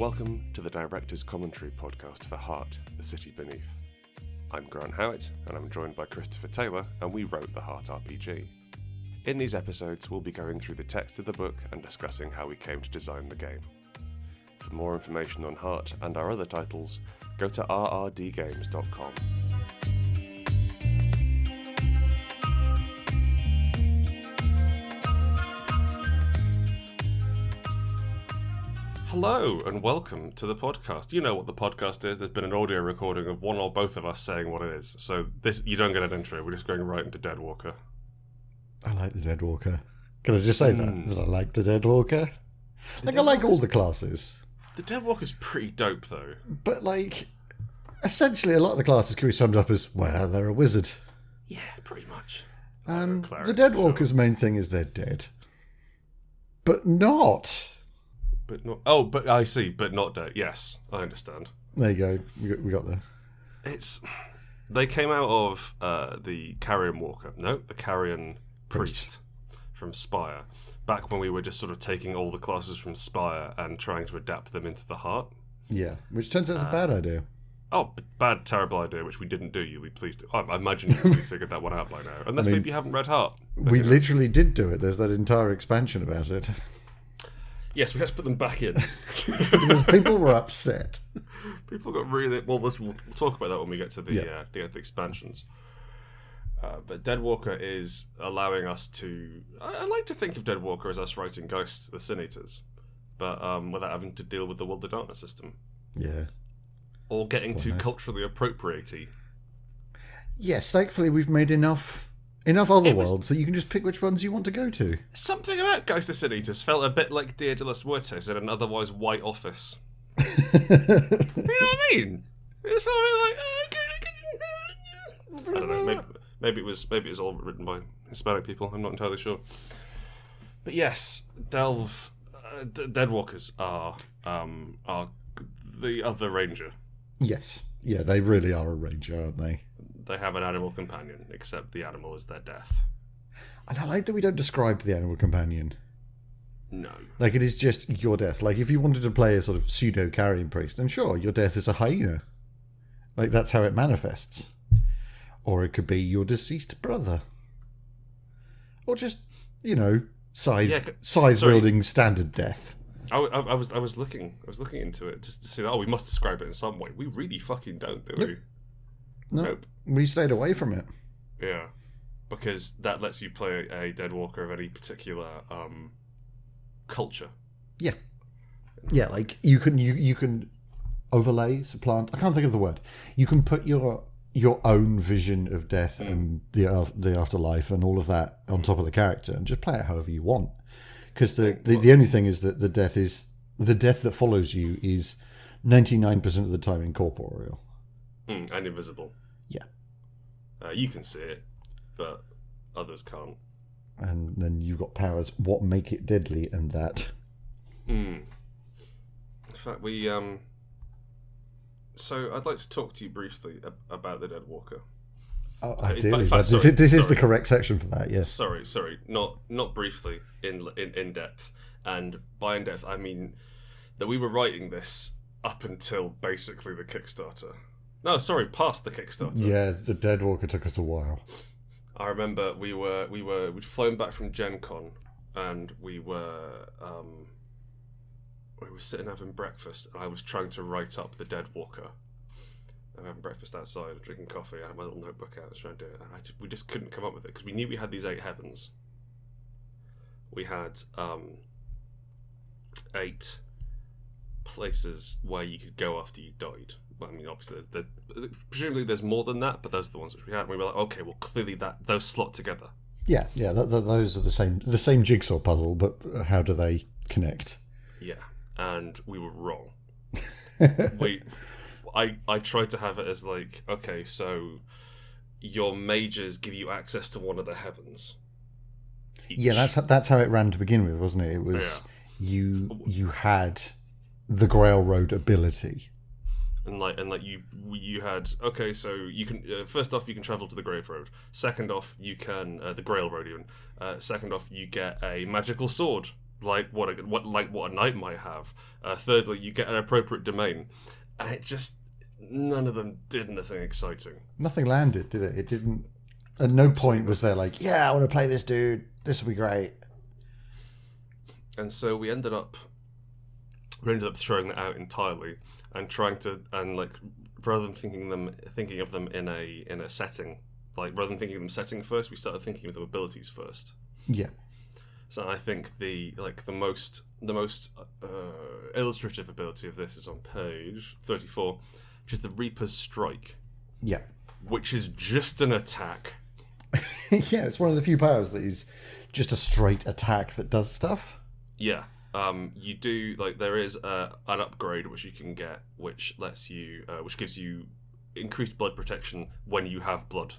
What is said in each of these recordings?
Welcome to the Director's Commentary podcast for Heart, the City Beneath. I'm Grant Howitt, and I'm joined by Christopher Taylor, and we wrote the Heart RPG. In these episodes, we'll be going through the text of the book and discussing how we came to design the game. For more information on Heart and our other titles, go to rrdgames.com. Hello and welcome to the podcast. You know what the podcast is. There's been an audio recording of one or both of us saying what it is. So this, you don't get an intro. We're just going right into Deadwalker. I like the Deadwalker. Can I just say that I like the Deadwalker? I like all the classes. The Deadwalker's pretty dope, though. But, essentially a lot of the classes can be summed up as, well, they're a wizard. Yeah, pretty much. And the Deadwalker's main thing is they're dead. But not... but I see, but not dead. Yes, I understand. There you go. We got there. They came out of the Carrion Walker. No, the Carrion Priest from Spire. Back when we were just sort of taking all the classes from Spire and trying to adapt them into the Heart. Yeah, which turns out is a bad idea. Oh, bad, terrible idea, which we didn't do. You'll be pleased to. I imagine you probably figured that one out by now. Unless maybe you haven't read Heart. We literally did do it. There's that entire expansion about it. Yes, we had to put them back in. Because people were upset. People got really... Well, we'll talk about that when we get to the expansions. But Deadwalker is allowing us to... I like to think of Deadwalker as us writing Ghosts, the Sin Eaters, but without having to deal with the World of Darkness system. Yeah. Or getting too culturally appropriate-y. Yes, thankfully we've made enough other worlds that you can just pick which ones you want to go to. Something about Ghost of Sin Eaters felt a bit like Dia de los Muertes in an otherwise white office. You know what I mean? It felt a bit like... I don't know, maybe it was all written by Hispanic people, I'm not entirely sure. But yes, Deadwalkers are the other ranger. Yes. Yeah, they really are a ranger, aren't they? They have an animal companion, except the animal is their death. And I like that we don't describe the animal companion. No. It is just your death. If you wanted to play a sort of pseudo-carrion priest, then sure, your death is a hyena. That's how it manifests. Or it could be your deceased brother. Or just, scythe-wielding standard death. I was looking into it just to see, we must describe it in some way. We really fucking don't, do we? Nope. We stayed away from it. Yeah, because that lets you play a Deadwalker of any particular culture. Yeah. Yeah, you can overlay, supplant. I can't think of the word. You can put your own vision of death and the afterlife and all of that on top of the character and just play it however you want. Because the only thing is that the death that follows you is 99% of the time incorporeal. And invisible. Yeah. You can see it, but others can't. And then you've got powers, what make it deadly, and that. In fact, so I'd like to talk to you briefly about the Deadwalker. Oh, ideally. This is the correct section for that, yes. Sorry. Not briefly, in depth. And by in depth, I mean that we were writing this up until basically the Kickstarter. No, sorry, past the Kickstarter. Yeah, the Deadwalker took us a while. I remember we'd flown back from Gen Con, and we were sitting having breakfast, and I was trying to write up the Deadwalker. I'm having breakfast outside, drinking coffee. I had my little notebook out, I was trying to do it, and we just couldn't come up with it because we knew we had these 8 heavens. We had 8 places where you could go after you died. Well, I mean, obviously, presumably there's more than that, but those are the ones which we had. And we were like, okay, well, clearly those slot together. Yeah, those are the same jigsaw puzzle, but how do they connect? Yeah, and we were wrong. I tried to have it as okay, so your mages give you access to one of the heavens. Each. Yeah, that's how it ran to begin with, wasn't it? It was you had the Grail Road ability. And you had, okay, so you can first off you can travel to the Grave Road. Second off you can the Grail Road even. Second off you get a magical sword like what a knight might have. Thirdly, you get an appropriate domain, and it just none of them did anything exciting. Nothing landed, did it? It didn't. At no point was there like, yeah, I want to play this dude. This will be great. And so we ended up throwing that out entirely and trying to rather than thinking of them in a setting, like rather than thinking of them setting first, we started thinking of them abilities first. Yeah. So I think the most illustrative ability of this is on page 34, which is the Reaper's Strike. Yeah. Which is just an attack. Yeah, it's one of the few powers that is just a straight attack that does stuff. Yeah. You do there is an upgrade which you can get, which lets you, which gives you increased blood protection when you have blood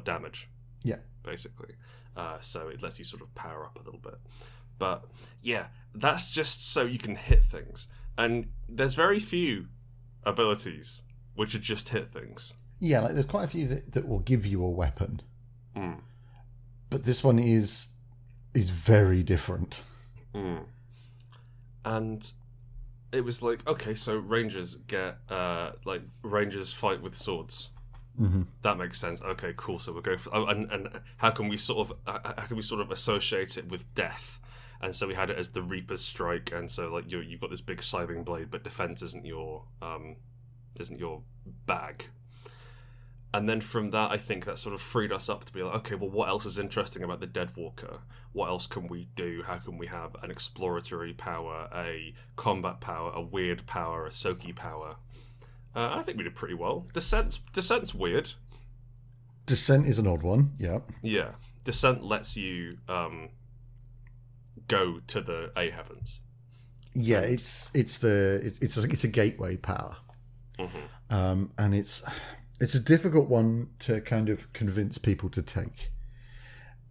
damage. Yeah. Basically. So it lets you sort of power up a little bit. But yeah, that's just so you can hit things. And there's very few abilities which are just hit things. Yeah, there's quite a few that will give you a weapon. Mm. But this one is very different. Mm. And it was like, okay, so rangers get rangers fight with swords. Mm-hmm. That makes sense. Okay, cool. So we'll go for and how can we sort of associate it with death? And so we had it as the Reaper's Strike, and so you've got this big scything blade, but defense isn't your bag. And then from that, I think that sort of freed us up to be like, okay, well, what else is interesting about the Deadwalker? What else can we do? How can we have an exploratory power, a combat power, a weird power, a soaky power? I think we did pretty well. Descent's weird. Descent is an odd one. Yeah. Yeah. Descent lets you go to the A heavens. Yeah, it's a gateway power. Mm-hmm. And it's a difficult one to kind of convince people to take,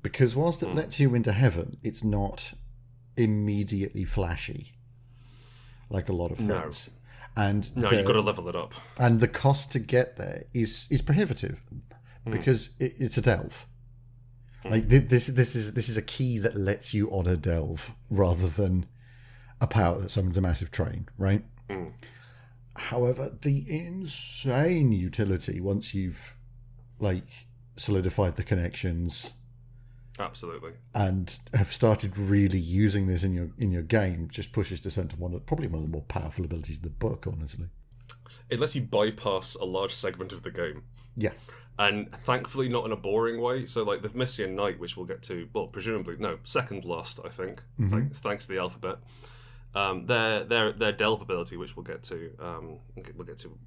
because whilst it lets you into heaven, it's not immediately flashy like a lot of things. No. And you've got to level it up. And the cost to get there is prohibitive, because it's a delve. Like this is a key that lets you on a delve rather than a power that summons a massive train, right? Mm. However, the insane utility once you've solidified the connections, absolutely, and have started really using this in your game, just pushes Descent to probably one of the more powerful abilities in the book, honestly. It lets you bypass a large segment of the game. Yeah. And thankfully not in a boring way. So the Mysian Knight, which we'll get to, well, presumably, no, second last, I think, thanks to the alphabet. Their delve ability, which we'll get to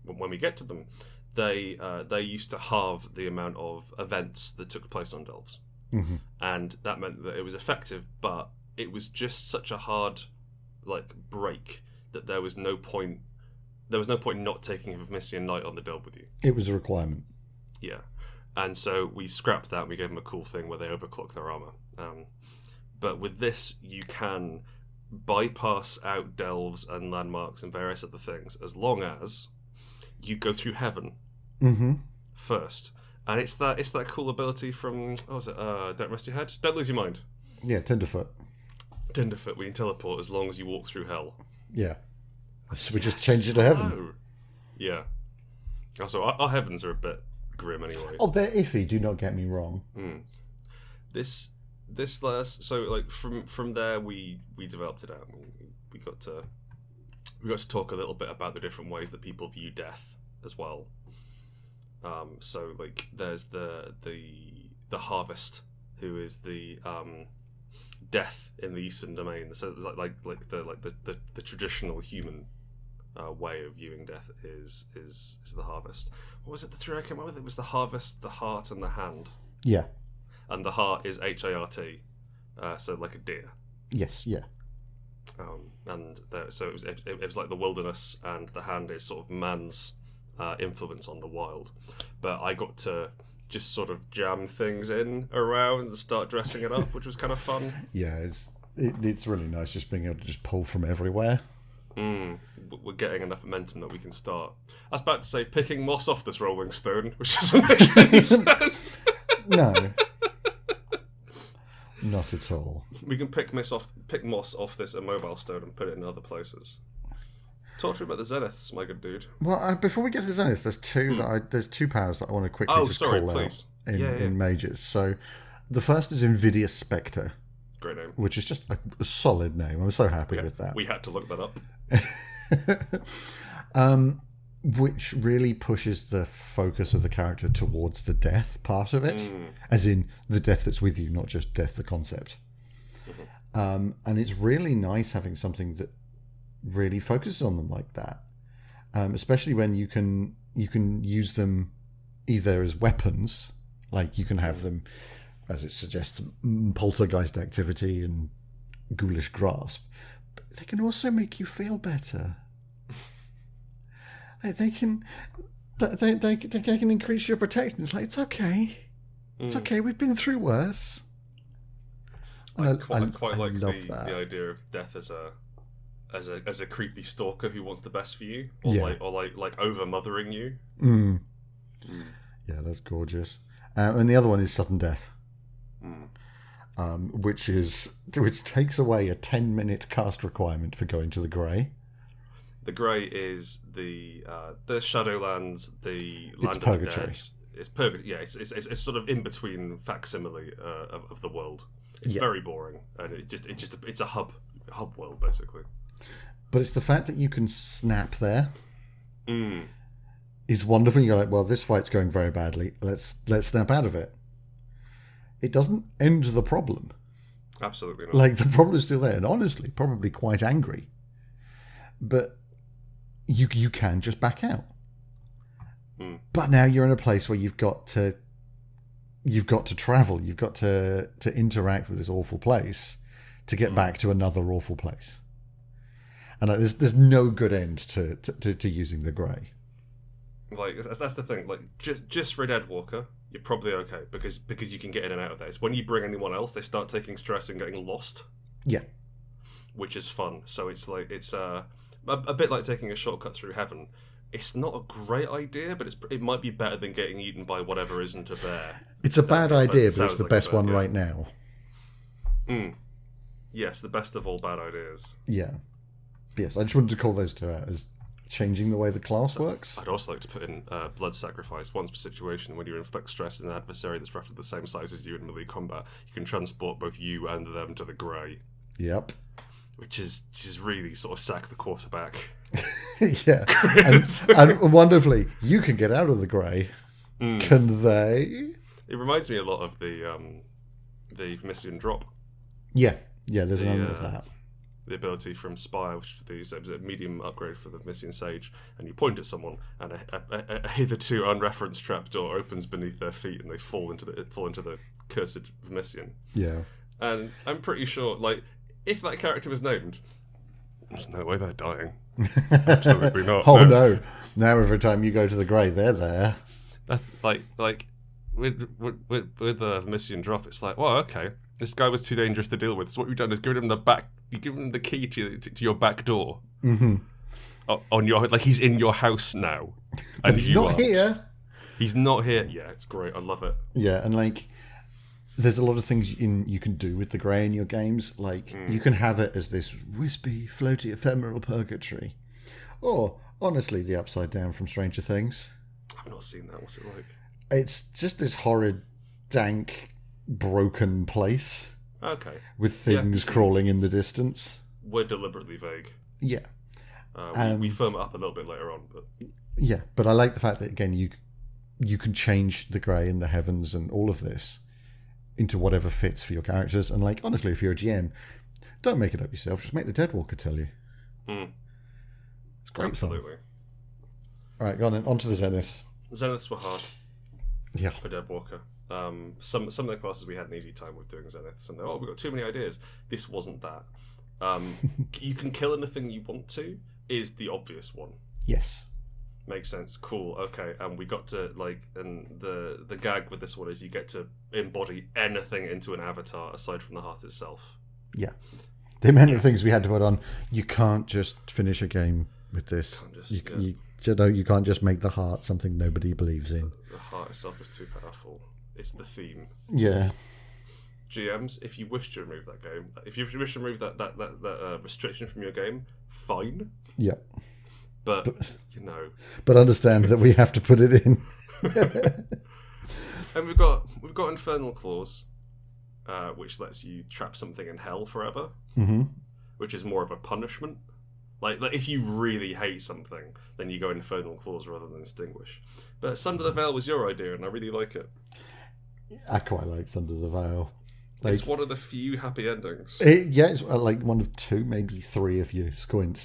when we get to them, they used to halve the amount of events that took place on delves, and that meant that it was effective, but it was just such a hard break that there was no point not taking a Mysian Knight on the delve with you. It was a requirement. Yeah, and so we scrapped that and we gave them a cool thing where they overclock their armor. But with this, you can bypass out delves and landmarks and various other things as long as you go through heaven first. And it's that cool ability from Don't Rest Your Head, Don't Lose Your Mind. Yeah, Tenderfoot. We can teleport as long as you walk through hell. Yeah, so we just changed it to heaven. Yeah. Also, our heavens are a bit grim anyway. Oh, they're iffy, do not get me wrong. This last, so from there we developed it out. We got to talk a little bit about the different ways that people view death as well. So there's the harvest, who is the death in the Eastern domain. So the traditional human way of viewing death is the harvest. What was it? The three I came up with? It was the harvest, the heart, and the hand. Yeah. And the heart is HART, so like a deer. Yes, yeah. So it was like the wilderness, and the hand is sort of man's influence on the wild. But I got to just sort of jam things in around and start dressing it up, which was kind of fun. Yeah, it's really nice just being able to just pull from everywhere. We're getting enough momentum that we can start. I was about to say picking moss off this rolling stone, which doesn't make any sense. No. Not Not at all. We can pick moss off this immobile stone and put it in other places. Talk to me about the Zeniths, my good dude. Well, before we get to the Zenith, there's two powers that I want to quickly call out in mages. So the first is Invidious Spectre. Great name. Which is just a solid name. I'm so happy with that. We had to look that up. Which really pushes the focus of the character towards the death part of it. As in the death that's with you, not just death the concept. And it's really nice having something that really focuses on them like that. Especially when you can use them either as weapons, like you can have them, as it suggests, poltergeist activity and ghoulish grasp, but they can also make you feel better. They can increase your protection. It's like, it's okay. It's okay, we've been through worse. I quite like the idea of death as a creepy stalker who wants the best for you, or like over mothering you. Yeah, that's gorgeous. And the other one is sudden death. Which takes away a 10-minute cast requirement for going to the Grey. The Grey is the Shadowlands, the Land of Purgatory. the Dead. It's purgatory. Yeah, it's sort of in between facsimile of the world. It's very boring, and it's a hub world basically. But it's the fact that you can snap there. Is wonderful. You're like, well, this fight's going very badly. Let's snap out of it. It doesn't end the problem. Absolutely not. Like, the problem is still there, and honestly, probably quite angry. But you can just back out. But now you're in a place where you've got to travel. You've got to interact with this awful place to get back to another awful place. And there's no good end to using the Grey. Like, that's the thing. Like, just for a Deadwalker, you're probably okay because you can get in and out of there. It's when you bring anyone else, they start taking stress and getting lost. Yeah, which is fun. So it's like a bit like taking a shortcut through heaven. It's not a great idea, but it might be better than getting eaten by whatever isn't a bear. It's a bad idea, but it's the best one right now. Yes, the best of all bad ideas. Yeah. Yes, I just wanted to call those two out as changing the way the class works. I'd also like to put in blood sacrifice. Once per situation, when you inflict stress in an adversary that's roughly the same size as you in melee combat, you can transport both you and them to the Grey. Yep. Which is really sort of sack the quarterback. Yeah. and wonderfully, you can get out of the Grey. Can they? It reminds me a lot of the Missian drop. Yeah. Yeah, there's an element of that. The ability from Spire, which is a medium upgrade for the Missian Sage, and you point at someone, and a hitherto unreferenced trapdoor opens beneath their feet, and they fall into the cursed Missian. Yeah. And I'm pretty sure, like, if that character was named, there's no way they're dying. Absolutely not. Oh no! Now every time you go to the Grey, they're there. That's like with the Missian drop. It's like, well, okay, this guy was too dangerous to deal with. So what you've done is given him you give him the key to your back door. On your, like, he's in your house now, and he's not here. He's not here. Yeah, it's great. I love it. Yeah, and like, there's a lot of things you can do with the Grey in your games. Like, you can have it as this wispy, floaty, ephemeral purgatory, or honestly, the Upside Down from Stranger Things. I've not seen that. What's it like? It's just this horrid, dank, broken place. Okay. With things crawling in the distance. We're deliberately vague. Yeah. We firm it up a little bit later on, but yeah. But I like the fact that, again, you can change the Grey and the heavens and all of this into whatever fits for your characters. And, like, honestly, if you're a GM, don't make it up yourself. Just make the Deadwalker tell you. It's great. Absolutely. All right, go on then. On to the Zeniths. Zeniths were hard. Yeah. For Deadwalker. Some of the classes we had an easy time with doing Zeniths, and we've got too many ideas. This wasn't that. You can kill anything you want to is the obvious one. Yes. Makes sense. Cool. Okay. And we got to, like, and the gag with this one is you get to embody anything into an avatar aside from the heart itself. Yeah. The amount of things we had to put on. You can't just finish a game with this. You can't just make the heart something nobody believes in. The heart itself is too powerful. It's the theme. Yeah. GMs, if you wish to remove that game, if you wish to remove that restriction from your game, fine. Yeah. But But understand that we have to put it in. And we've got Infernal Claws, which lets you trap something in hell forever, which is more of a punishment. Like if you really hate something, then you go Infernal Claws rather than Extinguish. But Sunder the Veil was your idea, and I really like it. I quite like Sunder the Veil. Like, it's one of the few happy endings. It's like one of two, maybe three if you squint.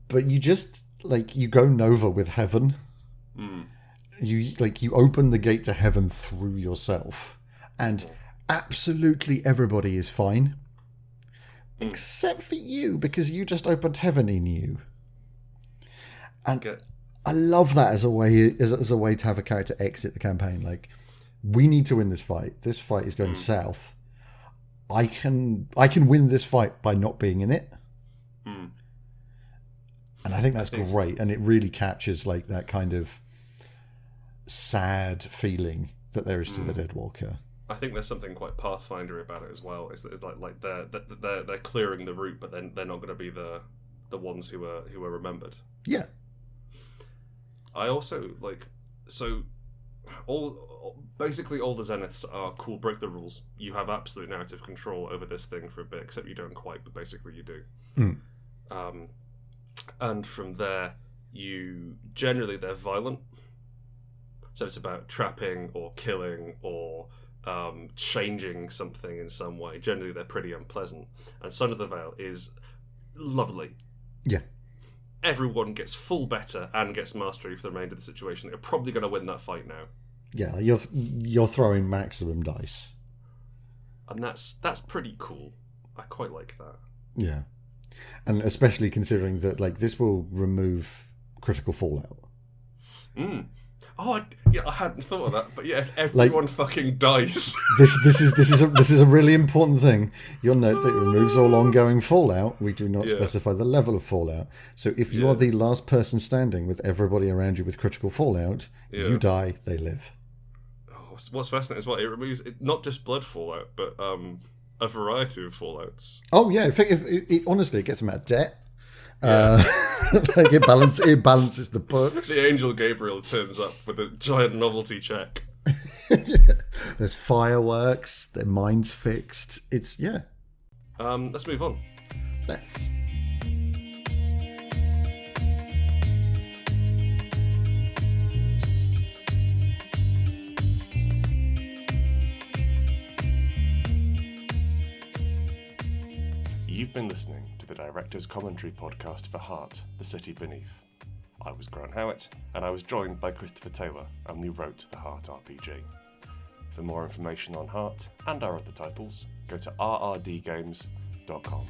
But you just you go Nova with heaven. You open the gate to heaven through yourself, and absolutely everybody is fine, except for you, because you just opened heaven in you. And I love that as a way to have a character exit the campaign. Like, we need to win this fight. This fight is going south. I can win this fight by not being in it. And I think that's great, and it really captures like that kind of sad feeling that there is to the Deadwalker. I think there's something quite Pathfinder about it as well. It's like they're clearing the route, but then they're not going to be the ones who are remembered. Yeah. I also basically all the Zeniths are cool. Break the rules. You have absolute narrative control over this thing for a bit, except you don't quite, but basically you do. And from there, they're violent. So it's about trapping or killing or changing something in some way. Generally, they're pretty unpleasant. And Sunder the Veil is lovely. Yeah. Everyone gets full better and gets mastery for the remainder of the situation. They're probably going to win that fight now. Yeah, you're throwing maximum dice. And that's pretty cool. I quite like that. Yeah. And especially considering that this will remove critical fallout. I hadn't thought of that, but yeah, if everyone fucking dies. This is a really important thing. You'll note that it removes all ongoing fallout. We do not specify the level of fallout. So if you are the last person standing with everybody around you with critical fallout, you die, they live. Oh, what's fascinating is it removes not just blood fallout, but a variety of fallouts. Oh yeah, if honestly, it gets them out of debt. It balances the books. The angel Gabriel turns up with a giant novelty check. There's fireworks. Their mind's fixed. It's Let's move on. Let's. You've been listening to the Director's Commentary podcast for Heart, the City Beneath. I was Grant Howitt, and I was joined by Christopher Taylor, and we wrote the Heart RPG. For more information on Heart and our other titles, go to rrdgames.com.